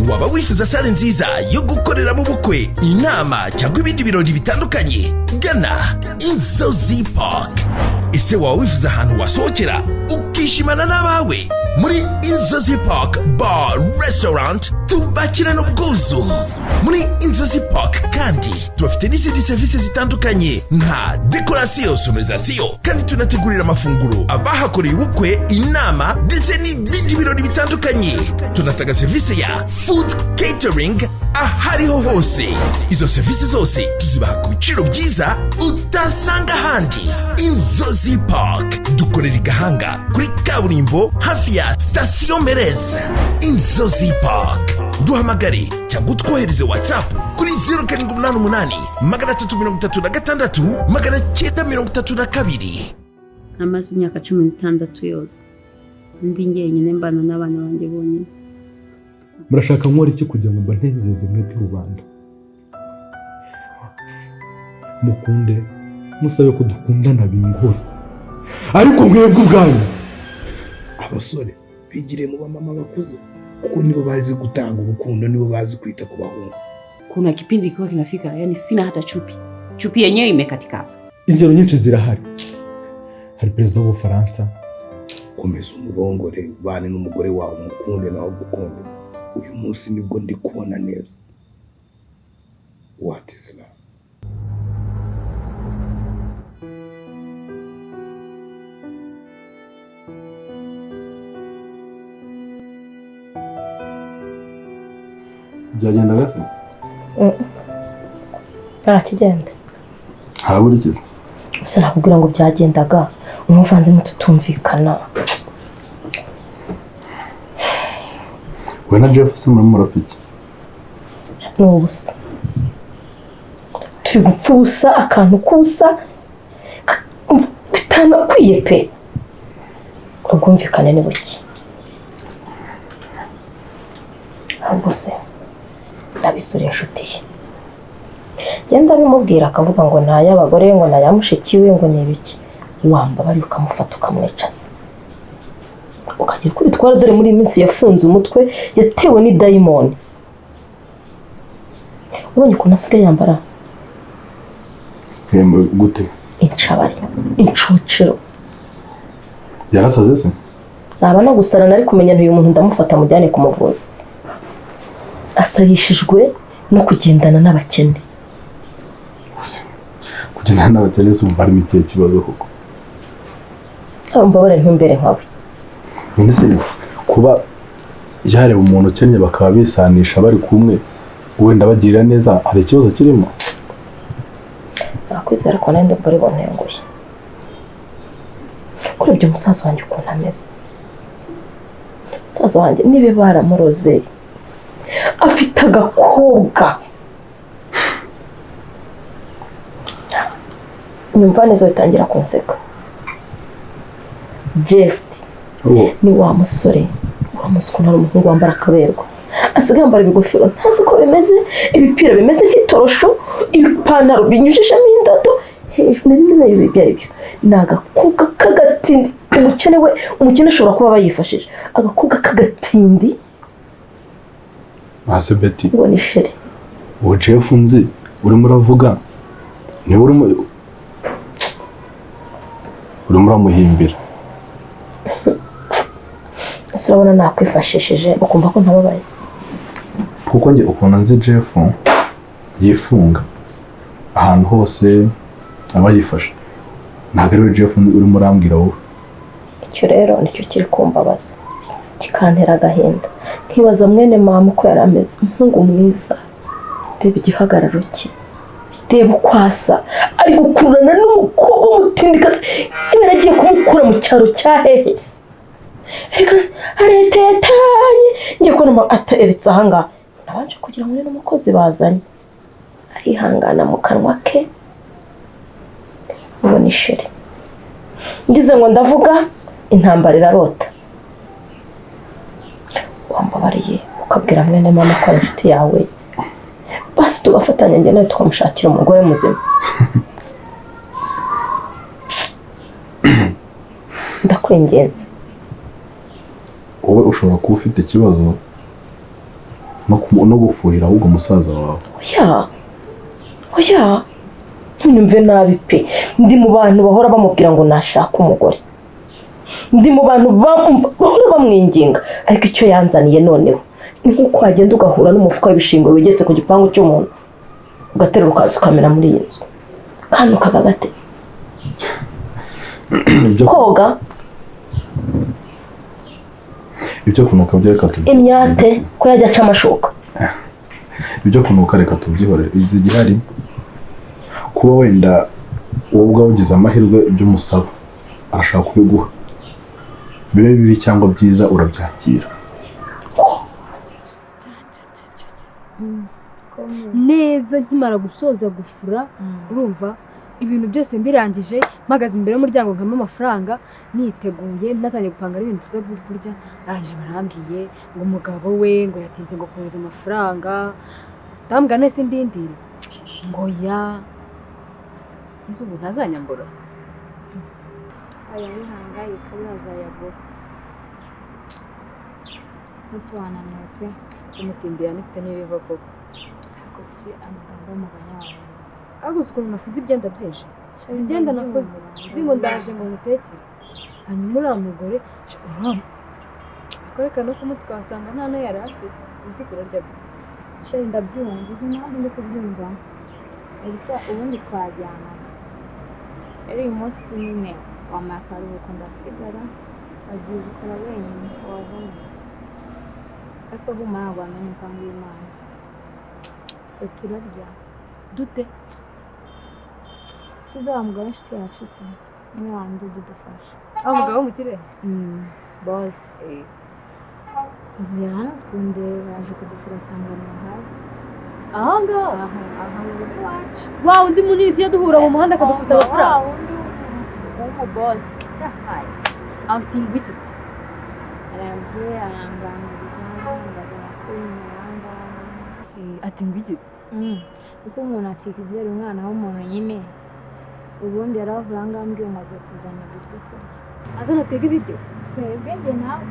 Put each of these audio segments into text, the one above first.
waba wifuza sale nziza yo gukoreramo ubukwe, inama cyangwa ibindi birori bitandukanye, gana Inzozi Park. Ese waba wifuza ahantu wasohokera ukishimana n'abawe? Muri Inzozi Park Bar Restaurant tubakirana ubwuzu. Muri Inzozi Park kandi tubafite n'izindi serivisi zitandukanye nka decoration, sonorisation, kandi tunategurira amafunguro abahakoreye ubukwe, inama ndetse n'ibindi birori bitandukanye. Tunatanga serivisi ya food catering ahariho hose. Izo serivisi zose tuzibaha ku biciro byiza utasanga ahandi. Inzozi Park dukorera i Gahanga kuri kaburimbo hafi ya Station Mereza. Inzozi Park. Duhamagare cyangwa utwohereze WhatsApp kuri 0788 336 932. Amaze imyaka 16 yose ndi njyenyine mbana n'abana banjye bonyine. Murashaka nkora iki kugira ngo mbanezeze mwebwe rubanda? Mukunde, musabe ko dukundana bingore. Ariko mwebwe ubwanyu abasore bigire mu bamama bakuze, kuko nibo bazi gutanga urukundo, nibo bazi kwita ku bahungu. Kuna kipindi kiwa kinafika, yani sina hata chupi yenyewe imekatika. Ingero nyinshi zirahari. Hari perezida w'Ubufaransa. Komeza umurongore, ubane n'umugore wawe, mukunde nawe gukunde. Uyu munsi nibwo ndi kubona neza. What is love? Byagenda gase? Kigenda. Harabura ikiza? Gusa nakubwira ngo byagendaga, umuvandimwe tutumvikana. We na Jeff murapiki? N'ubusa. Turi gupfusa akantu kusa bitanakwiye pe. Ubwumvikane ni buki. Ahubwo se ndabisura inshuti ye. Genda bimubwira akavuga ngo nta y'abagore, ngo nta yamushikiwe, ngo ni ibiki. Wamba bari ukamufata ukamwicaza. Ukagira kuri twara, dore muri iminsi yafunze umutwe, yatewe ni daimon. Ubonye ko nasigaye yambara gute? Incabari, incuciro. Yarasaze se? Naba no gusarana ari kumenya ntuyu muntu ndamufata mujyane kumuvuza. Asarishijwe no kugendana n'abakene. Kugendana n'abakene se umva ari ikihe kibazo koko? Mbabare ntumbere nkawe. None se kuba yareba umuntu ukennye bakaba bisanisha bari kumwe, wenda bagirira neza, hari ikibazo kirimo? Nakwizera ko nende mbari bonenguye. Urebye umusaza wanjye ukuntu ameze. Umusaza wanjye nibe baramuroze. Afite agakobwa. Nyumva neza bitangira kunseka. Jeff ni wa musore, wa musukuna n'umuhungu wambara akaberwa. Asigaye yambara ibigofero ntazi ko bimeze, ibipira bimeze nk'itorosho, ibipantaro binyujijemo indodo, hejuru n'ibindi byari byo. Nagakobwa kagatindi, umukene ashobora kuba bayifashije. Agakobwa kagatindi. Ase Betty. Ngo ni sheri. Uwo Jeff nzi urimo uravuga, ni urimo uramuhimbira. Urabona nakwifashishije ukumva ko ntababaye. Kuko nge ukuntu nzi Jeff yifunga ahantu hose aba yifashe. Ntabwo ari Jeff urimo urambwira wowe. Icyo rero nicyo kiri kumbabaza, kikantera agahinda. Nkibaza mwene mama uko yari ameze, umuhungu mwiza, reba igihagararo cye, reba ukwasa, ari gukururana n'umukobwa w'umutindikazi, iba agiye kumukura mu cyaro cya hehe. Reka aretetanye, ngiye kubona ateretse ahangaha. Nabanje kugira ngo n'umukozi bazanye, arihangana mu kanwa ke. Ngo ni sheri. Ngize ngo ndavuga, intambara irarota. Wambabariye ukabwira mwene mama ko ari inshuti yawe, basi tugafatanya njye nawe tukamushakira umugore muzima. Ndakwingenza. Wowe ushobora kuba ufite ikibazo no gufuhira ahubwo umusaza wawe. Oya ntumve nabi pe, ndi mu bantu bahora bamubwira ngo nashaka umugore, ndi mu bantu bahora bamwinginga, ariko icyo yanzaniye noneho ni nk'uko wagenda ugahura n'umufuka w'ibishingwe wegetse ku gipangu cy'umuntu ugaterura ukaza ukamera muri iyi nzu kandi ukagagate koga ibyo kunuka byo reka tubyihorere. imyate ko yajya aca amashuka. Ibyo kunuka reka tubyihorere. Izi gihari kuba wenda wowe ubwawe ugize amahirwe ibyo umusaba arashaka kubiguha, bibe bibi cyangwa byiza urabyakira. neza nkimara gusoza gufura urumva ibintu byose mbirangije mpagaze imbere y'umuryango nkama amafaranga niteguye natangiye gupanga ibintu tuza kurya, arangije barambwiye ngo umugabo we ngo yatinze ngo kohereza amafaranga, ndambwira nese ndindire ngo ya ese ubu ntazanyambura aya nihangayika bazayagura mutuwananiwe pe umutindi yanitse n'iriva koko gufi amagambo y'umuganya wawe ahubwo ukuntu nafuze ibyenda byinshi si ibyenda nafuze nzi ngo ndaje ngo ngutekere, hanyuma uriya mugore akoreka no kumutwe wasanga nta no yari afite uzi turarya sheri ndabyumva uzi impamvu ndi kubyumva ariko ubundi twajyanaga rero uyu munsi nyine wambaye akaruhuko ndasigara wagiye gukora wenyine wavunitse ariko humura ntabwo wamenya umupangu w'Imana turarya dute size wa mugabo w'inshuti yacu se niwe wandi udufasha aho umugabo mu kirere bose uvuye hano kundeba yaje kudusura asanga hafi aha ngaha aha mu rugo iwacu wa undi munini tujya duhura mu muhanda akadukubita amafaranga w'umubosi aho utinda iki se araje aranganiriza ambaza amakuru y'imihanda ati ngo iki kuko umuntu atikizera umwana w'umuntu nyine ubundi yaravuga ngo ambwiye ngo agiye kuzana ibiryo kurya azana atega ibiryo twebwe njye nawe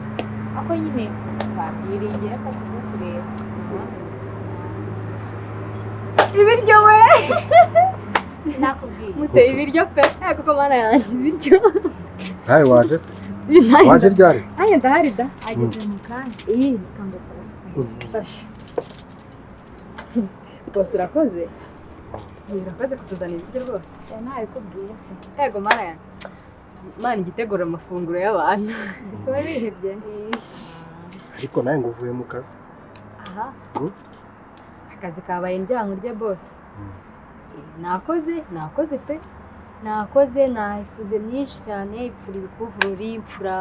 ako nyine twabyiringiye ko tuza kureba ibiryo we nakubwiye muteye ibiryo pe kuko mana yanjye ibiryo nawe waje se waje ryari aya ndahari da ageze mu kanya iyi kangukora fasha bose urakoze urakoze kutuzanira ibiryo rwose nawe kubwiye se yego mana yanjye mana igitegura amafunguro y'abantu ese wari wihebye ariko nawe ngo uvuye mu kazi aha akazi kabaye njyango rye bose nakoze pe nakoze nahifuze myinshi cyane ipfura ibikuvurori ipfura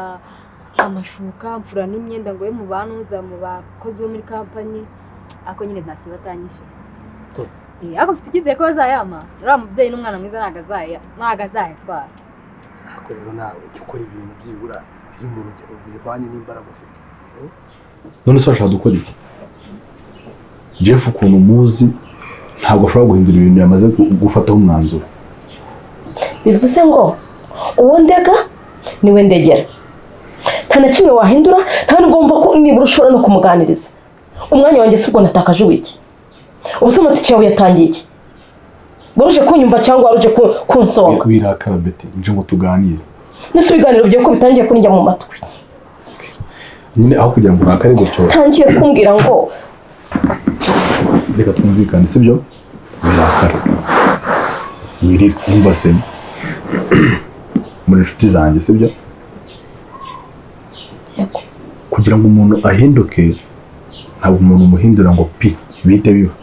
amashuka ipfura n'imyenda ngo yo mu banuza mu bakozi bo muri kampani ariko nyine ntacyo batanyishe ariko mfite icyizere ko bazayama uriya mubyeyi n'umwana mwiza ntabwo azayatwara ariko rero nawe ujya ukora ibintu byibura biri mu rugero bihwanye n'imbaraga ufite None se urashaka gukora iki? Jeff ukuntu muzi ntabwo ashobora guhindura ibintu yamaze gufataho umwanzuro. Bivuze ngo uwo ndega niwe ndegera, nta na kimwe wahindura, nta nubwo wumva ko nibura ushobora no kumuganiriza. Umwanya wanjye si ubwo natakaje wiki. Ubuse amatike yawe yatangiye iki? Waruje kunyumva cyangwa waruje kunsonga? Birakara Betty, nje ngo tuganire. Nese ibiganiro byo ko bitangiye kunjya mu matwi. Nyine aho kugira ngo urakare gutyo. Tangiye kumbwira ngo reka twumvikane sibyo? Birakara. Nyiri kumva se muri inshuti zanjye sibyo? Yego. Kugira ngo umuntu ahinduke ntabwo umuntu umuhindura ngo pi bite biba.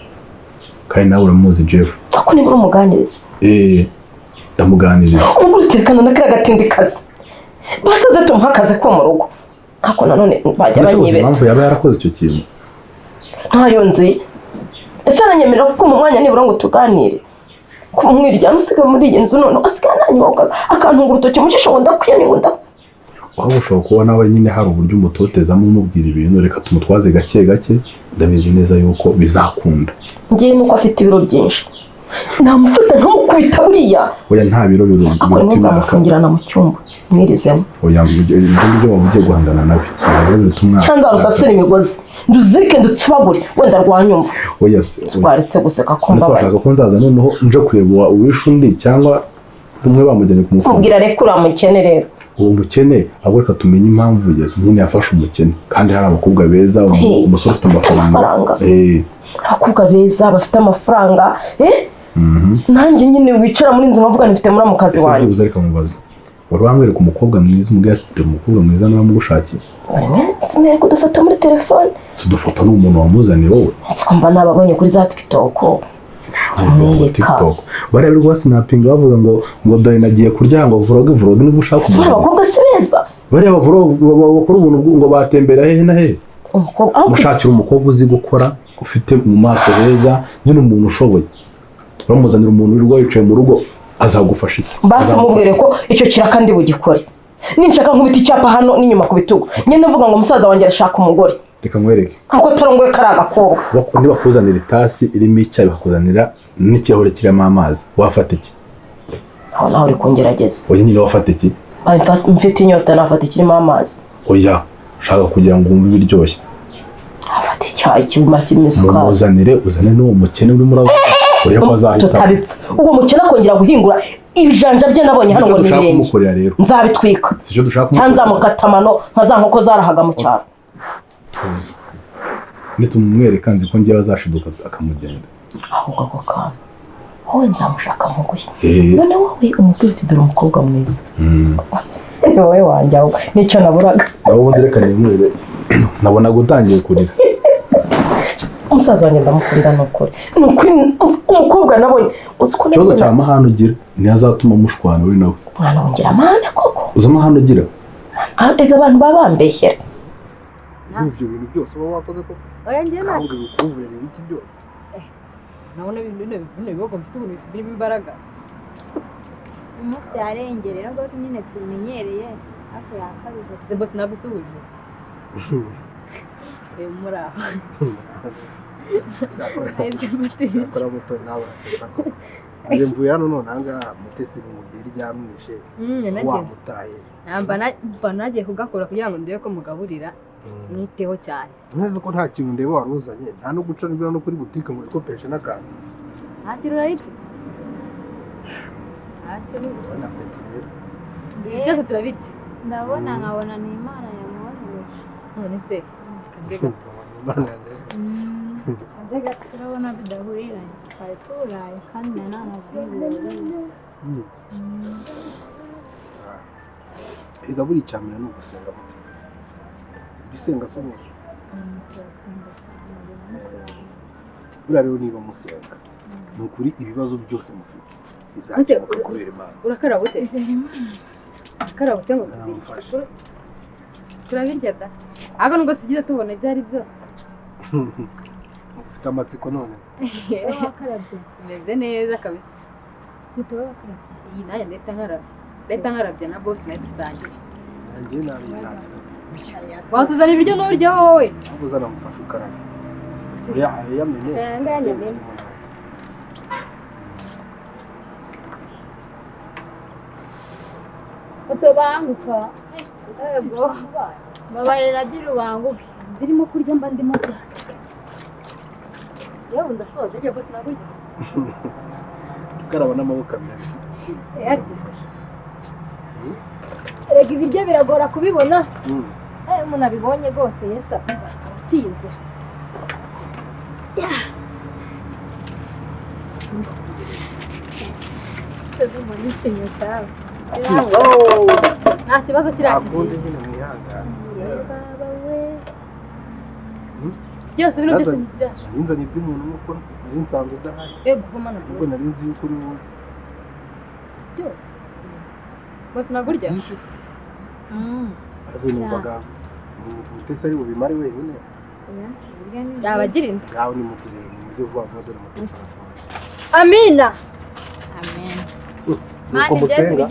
Kandi nawe uramuzi Jeff. Ako nibura umuganiriza. Ndamuganiriza. Umutekana na kara gatindi kazi. Basaze tumuhakaze ko mu rugo. Ako nanone bajya banyibeta. Impamvu yaba yarakoze icyo kintu. Ntayo nzi. Ese aranyemera ko mu mwanya nibura ngo tuganire. Kumwirya musiga muri iyi nzu none asigana nyoga akantungura urutoki mu jisho ndakwiye ni ngunda. Waba ushobora kuba nawe nyine hari uburyo umutotezamo umubwira ibintu reka tumutwaze gake gake ndabizi neza yuko bizakunda. Ngiye nuko afite ibiro byinshi. namufata nkamukubita buriya oya nta biro birungi ako nzamufungirana mu cyumba mwirizemo oya ibyo wabugiye guhangana nabi cyanza rusasira imigozi nduzirike ndutsibagure wenda rwanyumva oya se twaretse guseka kumva bashaka ko nzaza noneho nje kureba uwishe undi cyangwa umwe bamujyanye kumukura mubwira reka uramukene rero uwo mukene ahubwo reka tumenye impamvu nyine yafashe umukene kandi hari abakobwa beza umusore ufite amafaranga abakobwa beza bafite amafaranga nanjye nyine wicara muri inzu nkavuga nifite muri mu kazi wanjye ese reka mubaza wari wamwereka umukobwa mwiza umubwira ati umukobwa mwiza nawe mugushakiye simwe kudufata muri telefone tudufata n'umuntu wamuzaniye wowe siko mba nababonye kuri za TikTok TikTok bari rwa snapping bavuga ngo dore nagiye kurya ngo vlog niba ushaka kumenya abakobwa si beza bari bakora ubuntu ngo batembera hehe na hehe mushakira umukobwa uzi gukora ufite mu maso heza nyine umuntu ushoboye baramuzanira umuntu wirirwa yicaye mu rugo azagufasha iki basi mubwire ko icyo kiraka ndi bugikore ninshaka nkubita icyapa hano n'inyuma ku bitugu nyine mvuga ngo umusaza wanjye arashaka umugore reka nkwereke ako tarongoye kari agakobwa niba kuzanira itasi irimo icyayi bakuzanira n'ikirahure kirimo amazi wafata iki aho naho uri kungerageza oya nyine wafata iki mfite inyota nafata ikirimo amazi oya shaka kugira ngo wumve biryoshye afata icyayi kibuma kirimo isukari muzanire uzane n'uwo mukene urimo uravuga uriya ko azahita tutabipfa uwo mukene akongera guhingura ibijanja bye nabonye hano ngo ni birenge nzabitwika sicyo dushaka cyangwa nzamukata amano nka za nkoko zarahaga mu cyaro tuzi nitumumwereka nzi ko ngiye azashiduka akamugenda ahubwo ako kantu wowe nzamushaka muguye none wowe umubwira uti dore umukobwa mwiza ni wowe wanjye ahubwo nicyo naburaga nawe ubundi reka nimwere nabona gutangiye kurira umusaza wanjye ndamukunda n'ukuri umukobwa nabonye ikibazo cya mahane ugira ntiyazatuma mushwana we nawe mwana wongera amahane koko uzi amahane ugira reka abantu baba bambeshyera ibyo bintu byose uba wakoze koko oya njye nta ahubwo ibikuvurira ibiki byose nabona bino bihugu bifite ubuntu birimo imbaraga umunsi yarengerera ngo nyine tubimenyereye ariko yakabije ze bose nagusuhuje muri aho akora muto nawe urasetsa ko njye mvuye hano none ahangaha mutesi mubwira iryamwishe wamutaye mba nagiye kugakora kugira ngo ndebe ko mugaburira mwiteho cyane ntuzi ko nta kintu ndeba wari uzanye nta no guca nibura no kuri butike ngo ikopeshe n'akantu nta kintu nari byose turabirya ndabona nkabona ni imana yamwohereje none se turabona bidahuriranye twari turaye kandi nananabwiriwe igabura icyambere ni ugusenga ibisenga se ubundi buriya rero niba musenga ni ukuri ibibazo byose mufite bizakemuka kubera imana urakaraba ute urakaraba ute ngo turabirya da ahubwo nubwo tugiye tubona ibyo ari byo ufite amatsiko none bimeze neza kabisa iyi nanjye ndahita nkarabya na bosi nayo dusangira nanjye nariye nta kibazo watuzana ibiryo n'urya wowe ahubwo uzana mufashe ukaraba yamenye utubanguka yego babarira agira ubanguke birimo kurya mba ndimo cyane yewe ndasoje njye bose nagurya ukaraba n'amaboko abiri erega ibiryo biragora kubibona umuntu abibonye rwose yesa akinze nishimye cyane nta kibazo kiriya kigiye byose bino byose byaje ninzanye iby'umuntu nuko nari nsanzwe udahari yego kumana ubwo nari nzi yuko uri buze byose bose nagurya aze numvaga mutesi ari bubimare wenyine yabagira inda yawe ni mutesi mu buryo vuba vuba dore mutesi arafunze amina amen nuko musenga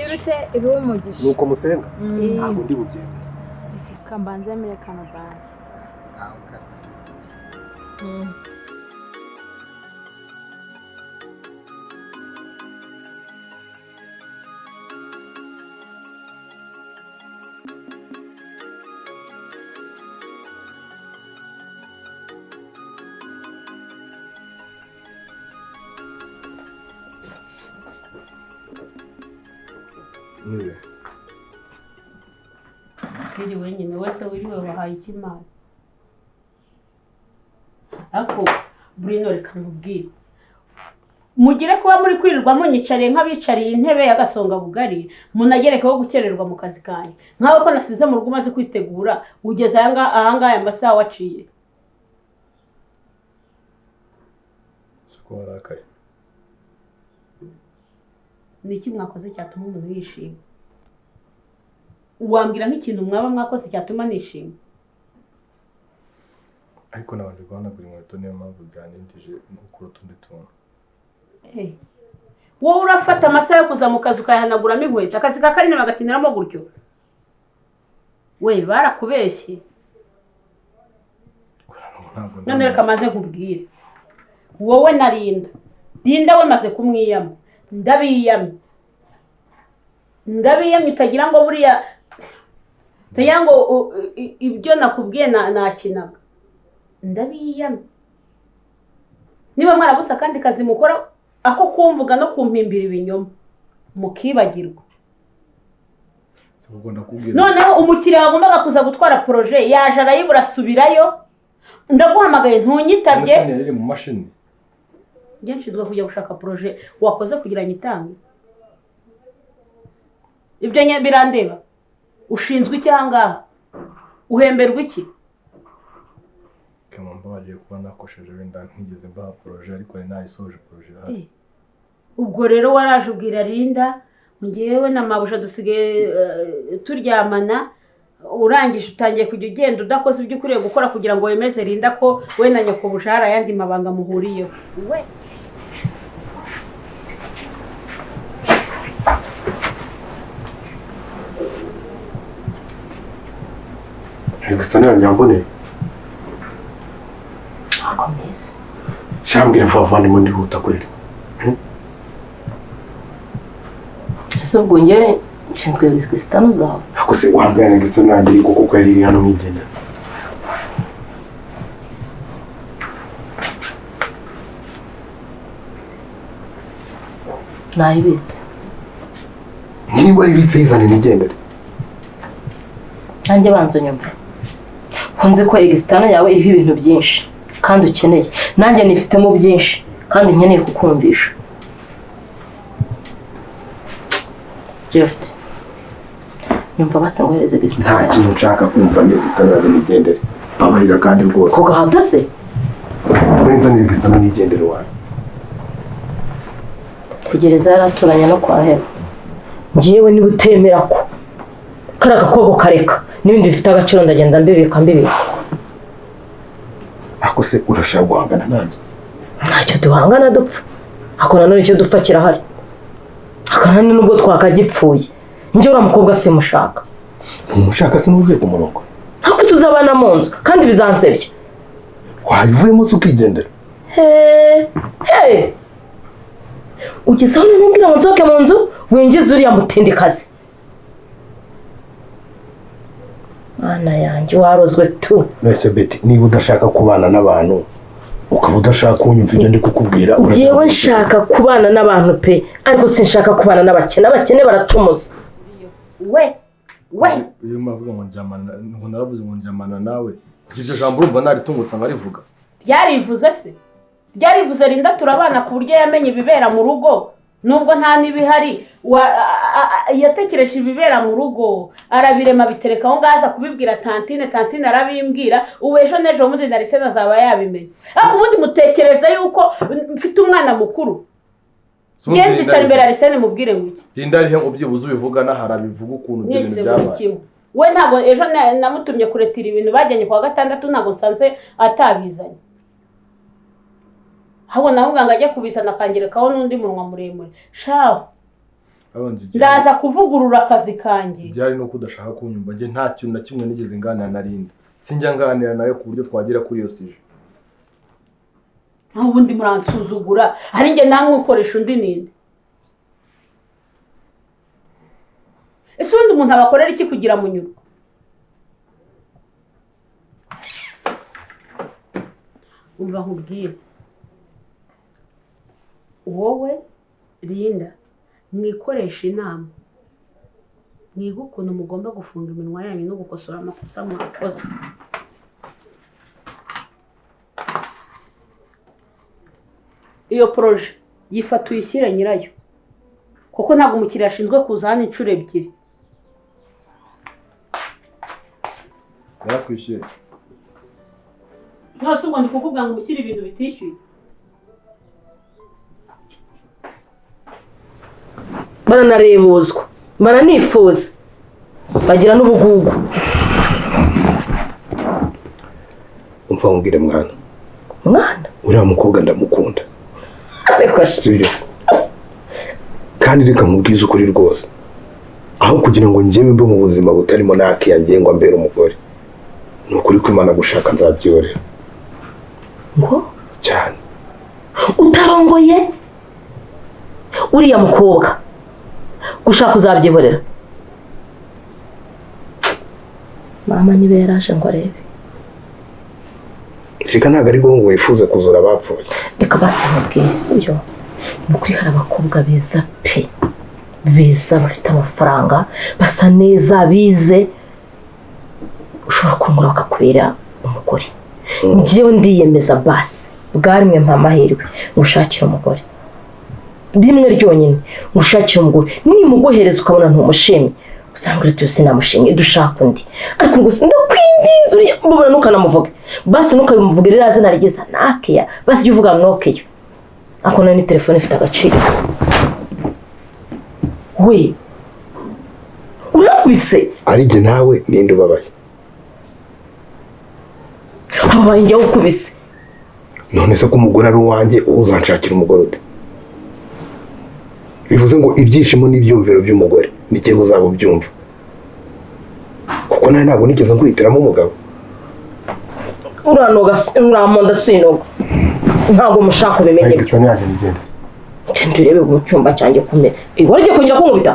nuko musenga ntabwo ndi bubyemere kambanze mirekana basi Niwe. Wiriwe nyine wese wiriwe wahaye ikimana. Ariko Bruno reka nkubwire. Mugire kuba muri kwirirwa munyicariye nk'abicariye intebe y'agasonga bugari munagerekeho gukererwa mu kazi kanyu. Nkawe ko nasize mu rugo umaze kwitegura ugeze ahanga amasaha waciye. Siko warakaye. Niki mwakoze cyatuma umuntu yishima? Wambwira nk'ikintu mwaba mwakoze cyatuma nishima? Ariko nabanje guhanagura inkweto niyo mpamvu byanindije n'ukuri utundi tuntu. Wowe urafata amasaha yo kuza mu kazi ukayahanaguramo inkweto akazi ka Karine bagakiniramo gutyo? We barakubeshye. None reka maze nkubwire. Wowe na Linda we maze kumwiyama. Ndabiyamye utagira ngo buriya tagira ngo ibyo nakubwiye nakinaga. Ndabiyamye. Niba mwarabusa kandi kazi mukora ako kumvuga no kumpimbira ibinyoma mukibagirwa. Noneho umukiriya wagombaga kuza gutwara projet yaje arayibura asubirayo. Ndaguhamagaye ntunyitabye. Yari mu mashini. Nje nshizwe kujya gushaka projet wakoze kugira nyitange. Ibyo nya birandeba. Ushinzwe iki hangaha? Uhemberwa iki? Kamamba bagiye kuba nakosheje wenda ntigeze mba projet ariko ni nayisoje projet. Ubwo rero waraje ubwira Linda ngewe na mabusha dusigaye turyamana urangije utangiye kujya ugenda udakoze ibyo ukuriye gukora kugira ngo wemeze Linda ko we na nyoko bushara yandi mabanga muhuriyeho. We Ekstana nyambone. Akomeza. Shambwira vavani mundi huta kweli. Ubwo nge nshinzwe Ekstana zawe. Ako se wangana gisa nagiri koko kweli iri hano mwigenda. Nayibitse. Nini wayibitse izane nigendere. Nanjye banzo nyumva. Kunze ko Ekstana yawe iriho ibintu byinshi kandi ukeneye. Nanjye nifitemo byinshi kandi nkeneye kukumvisha. Jeff. Nyumva basangohereze Ekstana. Nta kintu nshaka kumva ni Ekstana nigendere. Babarira kandi rwose. Ko gahato se? Wenza ni Ekstana nigendere wana. Tegereza yaraturanya no kwa Heba. Ngiyewe niba utemera ko kara gakobo kareka n'ibindi bifite agaciro ndagenda mbibika. Ako se urashaka guhangana nanjye? Ntacyo duhangana dupfa. Ako nanone icyo dupfa kirahari. Akanani nubwo twakagipfuye. Nje ura mukobwa simushaka. Umushaka se n'ugiye ku murongo. Ntabwo tuzabana mu nzu kandi bizansebye. Wayivuyemo se ukigendera. Ugeze aho ntumbwira ngo nsohoke mu nzu winjize uriya mutindikazi. Ana yanjye warozwe tu. Nese Betty niba udashaka kubana n'abantu ukaba udashaka kunyumva ibyo ndi kukubwira Jewe nshaka kubana n'abantu pe ariko sinshaka kubana n'abakene baracumuza. We iyo mavuga ngo njamana ngo naravuze ngo njamana nawe iryo jambo urumva naritungutsa ngarivuga. Byarivuze se? Byarivuze Linda turabana ku buryo yamenye ibibera mu rugo nubwo nta nibihari yatekereje ibibera mu rugo arabirema bitereka aho ngaza kubibwira tantine arabimbwira ubu ejo nejo mundi narisena zaba yabimenye. Ariko ubundi mutekereza yuko mfite umwana mukuru. Genzi cyane imbere arisene mubwire ngo iki? Linda arihe ngo byibuze ubivuga naharabivuga ukuntu ibyo bintu byabaye. We ntabwo ejo namutumye kuretira ibintu bajyanye kwa gatandatu ntabwo nsanze atabizanye. Habo naho nganga ajya kubizana akangerekaho n'undi munwa muremure. Shaho. Ndaza kuvugurura akazi kanjye. Byari no kudashaka kunyumva nge nta kintu na kimwe nigeze nganira na Linda. Sinjya nganira nayo ku buryo twagira kuri iyo sije. Aho ubundi muransuzugura ari nge namwe ukoresha undi ninde? Ese undi umuntu abakorera iki kugira munyurwa? Umva nkubwire. Wowe Linda mwikoresha inama mwige ukuntu mugomba gufunga iminwa yanyu no gukosora amakosa mwakoze. Iyo poroje yifata uyishyire nyirayo kuko ntabwo umukiriya ashinzwe kuza hano inshuro ebyiri. Yarakwishyuye. Nose ubwo ndi kuvuga ngo umushyire ibintu bitishyuye. Baranarebuzwa, baranifuza, bagira n'ubugugu. umva umbwire mwana uriya mukobwa ndamukunda ariko sibyo kandi reka mubwize ukuri rwose aho kugira ngo njyewe mbe mu buzima butarimo nakiyangiye ngo ambere umugore ni ukuri ko Imana gushaka nzabyorera ngo cyane utarongoye uriya mukobwa gushaka uzabyihorera. Mama niba yaraje ngo arebe reka ntabwo ari ngo wifuza kuzura abapfuye. Reka basi mubwire sibyo ni ukuri hari abakobwa beza pe beza bafite amafaranga basa neza bize ushobora kungura bakakubera umugore. Njyewe ndiyemeza basi bwarimwe mpa amahirwe ngushakire umugore rimwe ryonyine ngushakire umugore nimuguhereza ukabona ntumushimye usanga uri tuzi namushimye dushaka undi ariko ngo ndakwinginze uri mbona nukanamuvuga basi nukabimuvuga rero azina rigeza nakeya basi jya uvuga nokeyo akona ni telefone ifite agaciro. We urakubise arije nawe ninde ubabaye abaye njya ukubise none se ko umugore ari uwanjye uzanshakira umugore ute bivuze ngo ibyishimo n'ibyumviro by'umugore n'igihe uzaba ubyumva kuko nawe ntabwo nigeze nguhitiramo umugabo uranoga uramonda sinoga ntabwo mushaka ubimenye ariko yaje nigenda ndurebe mu cyumba cyanjye kumera wari ugiye kongera kunkubita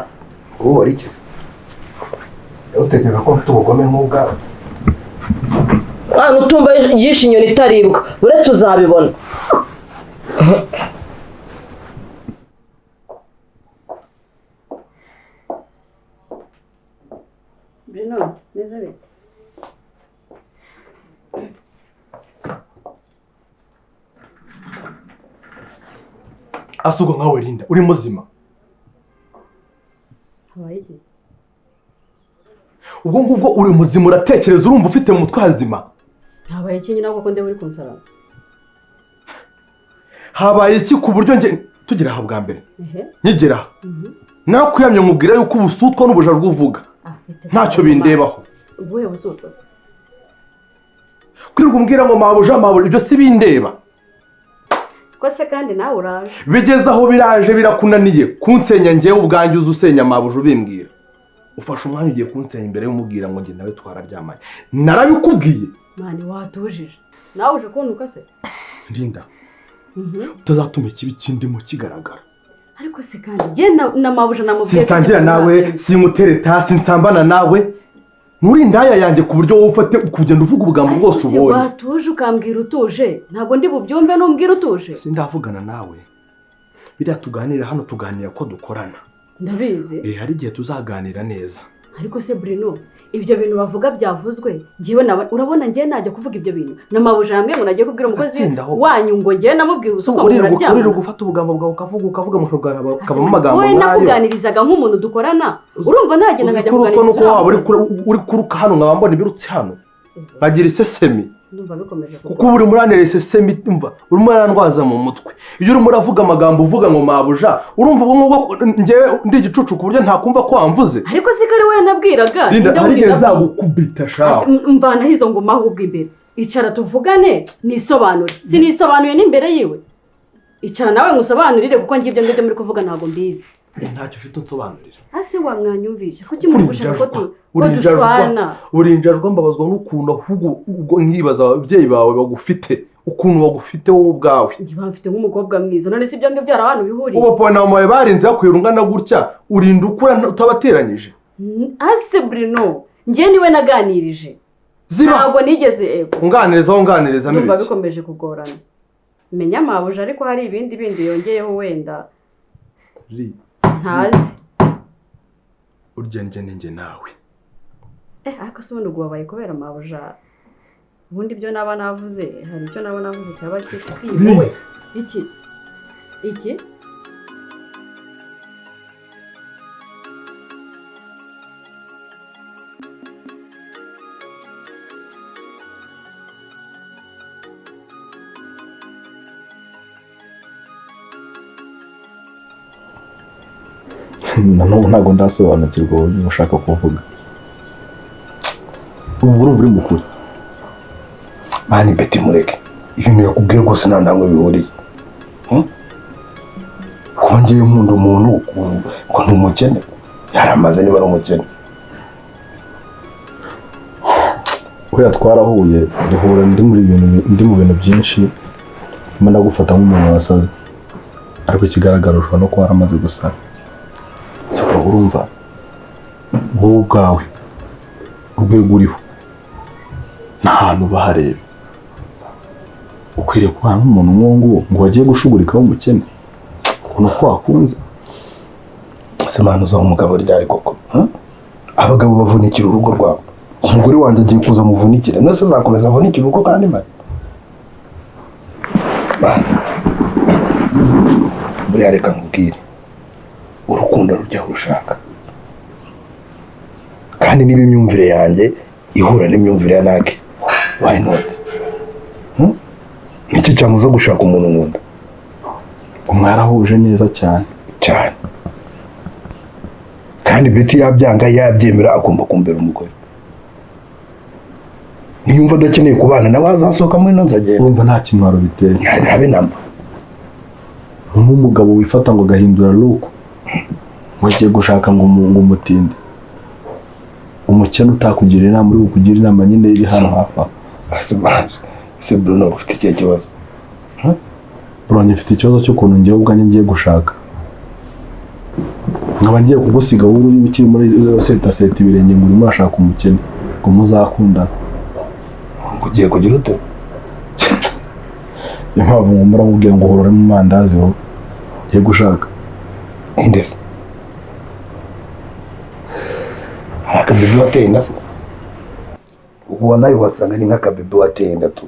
uwo warikize utekereza ko mfite ubugome nk'ubwawe mwana utumva yishe inyoni itaribwa uretse uzabibona. Bruno, meze bite? Asugo nkawe Linda uri muzima. Habaye iki? Ubwo ngubwo uri muzima uratekereza urumva ufite mu mutwe hazima. Habaye iki nyina kuko ndewe uri kunsara? Habaye iki ku buryo nge tugira aha bwa mbere? Nyigera. Narakuyamye nkubwira yuko ubusutwa n'ubujajwe uvuga. Ntacyo bindebaho. Ubuhe busutwa? Kuri kumbwira ngo mabuja ibyo si bindeba. Ko se kandi nawe uraje. Bigeze aho biraje birakunaniye kunsenya ngewe ubwanjye uzusenya mabuja ubimbwira. Ufashe umwanya ugiye kunsenya imbere y'umubwira ngo nge nawe twararyamanye. Narabikubwiye. Mani watujije. Nawe uje kuntuka se? Linda. Utazatuma ikibi kindimo kigaragara. Ariko se kandi je na mabuja namubwiye. Sintangira nawe simutereta sinsambana nawe. Muri ndaya yanjye ku buryo wowe ufate ukugenda uvuga ubugambo bwose ubonye. Watuje ukambwira utuje. Ntabwo ndi bubyumve numbwira utuje. Sindavugana nawe. Biriya tuganira hano tuganira ko dukorana. Ndabizi. Hari igihe tuzaganira neza. Ariko se Bruno, ibyo bintu bavuga byavuzwe, ngiwe urabona ngiye najya kuvuga ibyo bintu. Namabuja yambwiye ngo nagiye kubwira umukozi wanyu ngo ngiye namubwiye usuko muraryama. Uri gufata ubugambo bwawe ukavuga mu kugana bakaba amagambo nayo. Wowe nakuganirizaga nk'umuntu dukorana. Urumva nagenda nkajya kuganiriza. Nuko waba uri kuruka hano nkabambona ibirutse hano. Bagira isesemi. Ndumva bikomeje kuko uri muranere isesemi umva uri murandwaza mu mutwe. Iyo uri muravuga amagambo uvuga ngo mabuja urumva ngo ngewe ndi igicucu ku buryo ntakumva ko wamvuze. Ariko sikari we nabwiraga hari igihe nzagukubita shaho. Mvana hizo ngo mahubwo imbere. Icara tuvugane nisobanure. Sinisobanuye n'imbere yiwe. Icara nawe ngusobanurire kuko ngibyo ngibyo muri kuvuga ntago mbizi. Ntacyo ufite unsobanurira. Ase wamwanyumvisha kuki muri gushaka ko dushwana. Urinjajwe mbabazwa n'ukuntu ahubwo nkibaza ababyeyi bawe bagufite ukuntu bagufite wowe ubwawe. Ntibafite nk'umukobwa mwiza none si ibyo ngibyo byara abantu bihuriye. Ubu papa na mama barinze kwirungana gutya urinda ukura utabateranyije. Ase Bruno ngiye niwe naganirije. Ntabwo nigeze ego. Unganiriza n'ibiki. Numva bikomeje kugorana. Menya mabuja ariko hari ibindi yongeyeho wenda. Ntazi. urya njye nawe. Ariko se ubundi ubwo wabaye kubera mabuja ubundi ibyo naba navuze hari icyo naba navuze cyaba kikwiwe iki Nanone ntabwo ndasobanukirwa uburyo ushaka kuvuga. Ubu urumva uri mukuru. Mani Betty mureke. Ibintu yakubwiye rwose nta ntango bihuriye. Kuba ngiye nkunda umuntu ko ntumukene. Yaramaze niba ari umukene. Oya twarahuye duhura ndi mu bintu byinshi nyuma ndagufata nk'umuntu wasaze. Ariko ikigaragara ushobora no kuba waramaze gusara. Siko urumva wowe ubwawe urwego uriho nta hantu bahareba. Ukwiriye kuba nk'umuntu nk'uwo ngo wagiye gushugurikaho umukene ukuntu ko wakunze. Se mwana uzaho umugabo ryari koko? Abagabo bavunikira urugo rwabo. Umugore wanjye agiye kuza muvunikira nose azakomeza avunikira urugo kandi mari. Buriya reka nkubwire urukundo rujya rushaka kandi niba imyumvire yanjye ihura n'imyumvire ya Nake why not? Niki cyamuza gushaka umuntu nkunda? Umwarahuje neza cyane kandi Betty yabyanga yabyemera agomba kumbera umugore. Niyumva adakeneye kubana nawe azasohoka muri nonza agenda. Urumva nta kimwaro biteye. Ntabe namba. Umugabo wifata ngo gahindura look wagiye gushaka ngo umutinde. Umukene utakugira inama uri kugira inama nyine iri hano hafa. Se Bruno ufite iki kibazo? Bruno ufite ikibazo cyo kuntu ngiye ubwanjye ngiye gushaka. Nkaba ngiye kugusiga wowe uri ukiri muri seta ibirenge ngo urimo ashaka umukene ngo muzakundana. Ugiye kugira ute? Impamvu ngomba mubwira ngo horore mu mandazi ho ngiye gushaka. Indese. Akabibi wateye inda se? Ubona wasanga ni nk'akabibi wateye inda tu.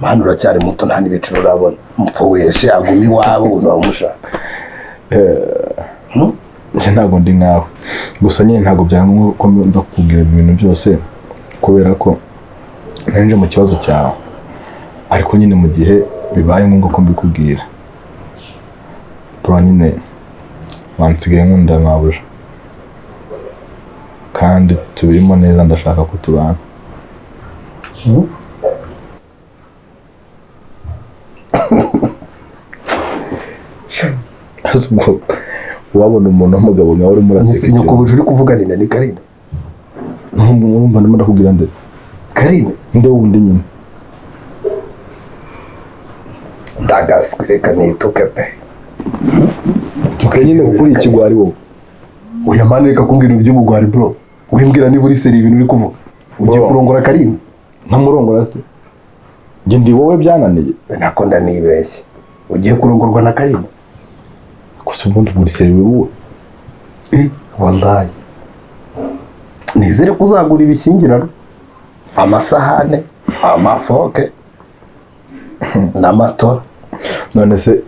Mani uracyari muto nta n'ibiciro urabona. Mupfu weshe agumi wabo uzaba umushaka. Nje ntago ndi nkawe. Gusa nyine ntago byangombwa ko mva kukubwira ibintu byose kubera ko nanje mu kibazo cyawe. Ariko nyine mu gihe bibaye ngombwa ko mbikubwira. Bro nyine wansigaye nkunda mabuja. Kandi tubirimo neza ndashaka ko tubana. Wabona umuntu w'umugabo nkawe uri muraseka. Nyoko buje uri kuvuga ni Karine. Numva ndimo ndakubwira nde. Karine nde wundi nyine. Ndagaswireka nituke pe. Tukanyine ukuri ikigwari wowe. Oya mane reka kumbwira iby'ubugwari bro. Wimbwira niba uri seri ibintu uri kuvuga. Ugiye kurongora Karine. Ntamurongora se. Nge ndi wowe byananiye. Nako ndanibeshye. Ugiye kurongorwa na Karine. Gusa ubundi muri seri wowe. Wallahi. Nizere kuzagura ibishyingirano. Amasahane, amafoke. N'amatora. None se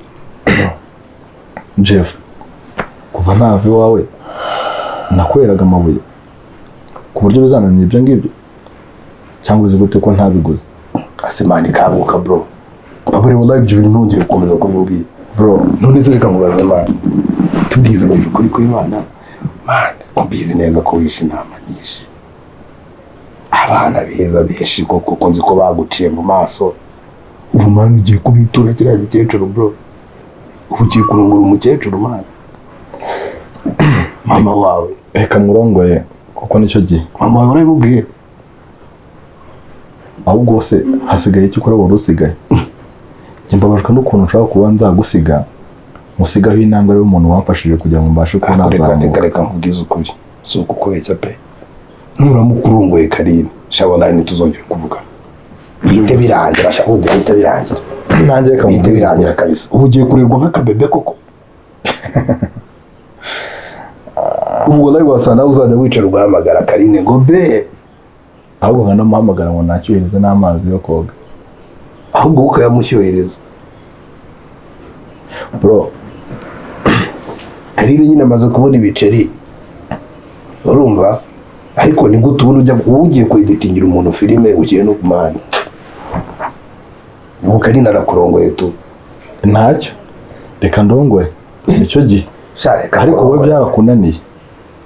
Jeff kuva nave wawe nakweraga amabuye ku buryo bizananiye ibyo ngibyo cyangwa uzi gute ko ntabiguze? Asimani kabuka bro. Babure wallahi ibyo bintu ntongere gukomeza kubimbwira bro. None se reka mubaze man. Tubwiza n'ibyo kuri Imana. Man, kumbizi neza ko wishe inama nyinshi. Abana beza benshi koko nzi ko baguciye mu maso. Ubu man ugiye kubitura kiriya gikecuru bro. Ugiye kurongora umukecuru man. Mama wawe reka murongoye kuko nicyo gihe. Mama wawe urabibwiye? Ahubwo se hasigaye iki kuri wowe usigaye? Mbabajwe n'ukuntu nshaka kuba nzagusiga musigaho intambwe ari umuntu wamfashije kugira ngo mbashe ko nazamuka. Reka nkubwize ukuri. Si ukukubeshya pe. Nuramukurungoye Karine shabona ntituzongera kuvuga. Bihite birangira shabude bihite birangira. Nanjye reka bihite birangira kabisa. Ubu ugiye kurerwa nk'akabebe koko. ubwo nawe wasanga uzajya wicara ugahamagara Karine ngo be, ahubwo nkanamuhamagara ngo nacyuhirize n'amazi yo koga, ahubwo ukayamushyuhiriza. bro. Karine nyine amaze kubona ibiceri, urumva, ariko ni gute ubundi ugiye kweditingira umuntu filime ugiye no kumana, ubu Karine arakurongoye tu. Ntacyo, reka ndongore nicyo gihe, ariko wowe byarakunaniye.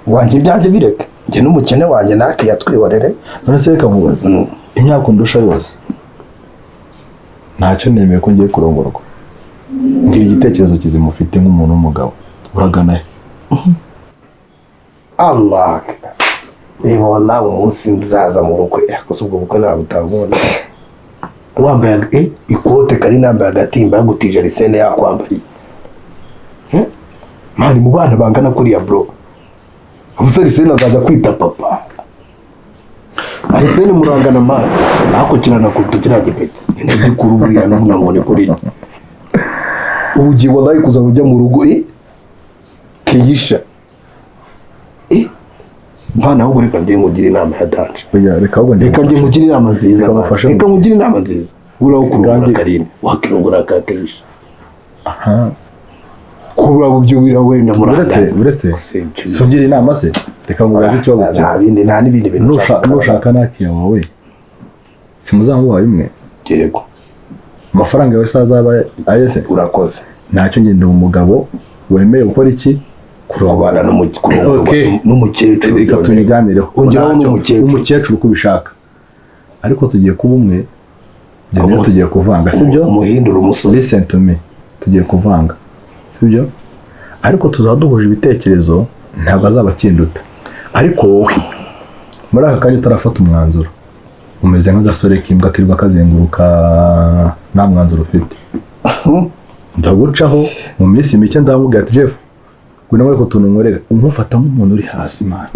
Wanjye byanjye bireke, njye n'umukene wanjye nake yatwihorere. None se reka nkubaza, imyaka undusha yose ntacyo nemeye ko ngiye kurongorwa. Ngira igitekerezo kizima ufite nk'umuntu w'umugabo, uragana he? Allah, niba wallahi umunsi nzaza mu bukwe, gusa ubwo bukwe ntabwo utabona wambaye ikote Karine yambaye agatimba yagutije Arsene yakwambariye. Mani mu bana bangana kuriya bro, gusa Arsene azajya kwita papa. Arsene murangana mani, ako kirana kuruta kiriya gipeti ntigikuru buriya n'ubunamone kuriya. Ubugiye wallahi kuzaba ujya mu rugo kiyisha mwana ahubwo reka njye ngugire inama ya danje. Reka njye ngugire inama nziza, reka ngugire inama nziza. Uraho kurongora Karine, wakirongora kakisha. Kubura bubyo wira wenda muranga. Uretse sugira inama se, reka ngubaze ikibazo cyawe. Nta n'ibindi bintu nushaka nakiya wawe simuzamubaye imwe. Yego, amafaranga yawe sazaba ayese. Urakoze. Ntacyo ngende umugabo wemeye gukora iki, kurobana n'umukecuru. Reka tubiganireho, ongeraho umukecuru uko ubishaka, ariko tugiye kuba umwe, njyewe tugiye kuvanga, sibyo? Umuhindura umusore. Listen to me, tugiye kuvanga, sibyo? Ariko tuzaduhuje ibitekerezo, ntabwo azaba akinduta. Ariko wowe muri aka kanya utarafata umwanzuro, umeze nk'agasore k'imbwa kirirwa kazenguruka nta mwanzuro ufite. Ndagucaho mu minsi mike ndamubwira ati Jeff, ngwino muri kutunumurera, umufata nk'umuntu uri hasi man.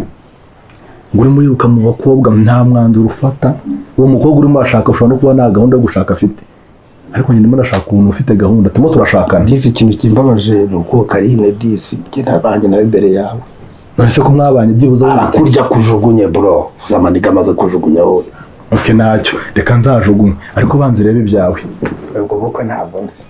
Nguri muriruka mu bakobwa nta mwanzuro ufata, uwo mukobwa urimo ashaka ushobora no kuba nta gahunda yo gushaka afite. Ariko nyine murashaka umuntu ufite gahunda, tumo turashakana. Disi ikintu kimbabaje ni uko Karine disi njye nabanye nawe imbere yawe. None se ko mwabanye byibuze kurya kujugunye bro, uzamaniga amaze kujugunya wowe. Okay, ntacyo, reka nzajugunye, ariko banze urebe ibyawe. Ubwo bukwe ntabwo nzi.